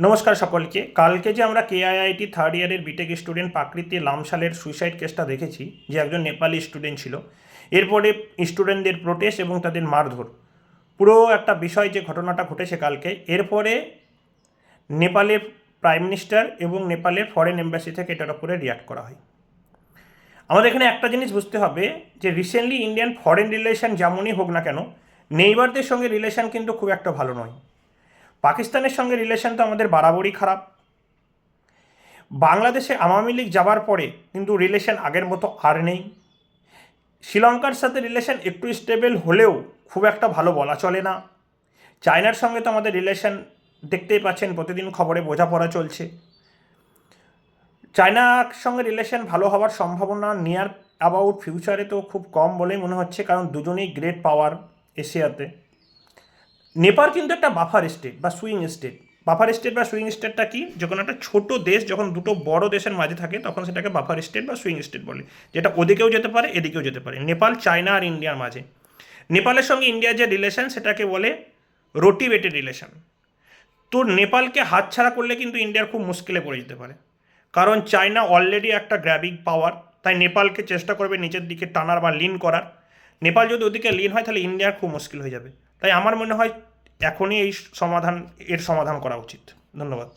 নমস্কার সকলকে। কালকে যে আমরা কেআইআইটি থার্ড ইয়ারের বিটেক স্টুডেন্ট প্রাকৃতি লামসালের সুইসাইড কেসটা দেখেছি, যে একজন নেপালি স্টুডেন্ট ছিল, এরপরে স্টুডেন্টদের প্রোটেস্ট এবং তাদের মারধর, পুরো একটা বিষয় যে ঘটনাটা ঘটেছে কালকে, এরপরে নেপালের প্রাইম মিনিস্টার এবং নেপালের ফরেন এম্বাসি থেকে এটার উপরে রিয়াক্ট করা হয়। আমাদের এখানে একটা জিনিস বুঝতে হবে যে রিসেন্টলি ইন্ডিয়ান ফরেন রিলেশন যেমনই হোক না কেন, নেইবারদের সঙ্গে রিলেশন কিন্তু খুব একটা ভালো নয়। পাকিস্তানের সঙ্গে রিলেশন তো আমাদের বরাবরই খারাপ। বাংলাদেশে আওয়ামী লীগ যাবার পরে কিন্তু রিলেশন আগের মতো আর নেই। শ্রীলঙ্কার সাথে রিলেশন একটু স্টেবল হলেও খুব একটা ভালো বলা চলে না। চায়নার সঙ্গে তো আমাদের রিলেশন দেখতেই পাচ্ছেন, প্রতিদিন খবরে বোঝাপড়া চলছে। চায়নার সঙ্গে রিলেশন ভালো হওয়ার সম্ভাবনা নিয়ার অ্যাবাউট ফিউচারে তো খুব কম বলেই মনে হচ্ছে, কারণ দুজনেই গ্রেট পাওয়ার এশিয়াতে। নেপাল কিন্তু একটা বাফার স্টেট বা সুইং স্টেট। বাফার স্টেট বা সুইং স্টেটটা কি? যখন একটা ছোট দেশ যখন দুটো বড় দেশের মাঝে থাকে তখন সেটাকে বাফার স্টেট বা সুইং স্টেট বলে, যেটা ওদিকেও যেতে পারে এদিকেও যেতে পারে। নেপাল চায়না আর ইন্ডিয়ার মাঝে, নেপালের সঙ্গে ইন্ডিয়ার যে রিলেশন সেটাকে বলে রোটিভেটেড রিলেশন। তো নেপালকে হাতছাড়া করলে কিন্তু ইন্ডিয়ার খুব মুশকিলে পড়ে যেতে পারে, কারণ চায়না অলরেডি একটা গ্র্যাবিং পাওয়ার। তাই নেপালকে চেষ্টা করবে নিচের দিকে টানার বা লিন করার। নেপাল যদি ওদিকে লিন হয় তাহলে ইন্ডিয়ার খুব মুশকিল হয়ে যাবে। তাই আমার মনে হয় এখনই এর সমাধান করা উচিত। ধন্যবাদ।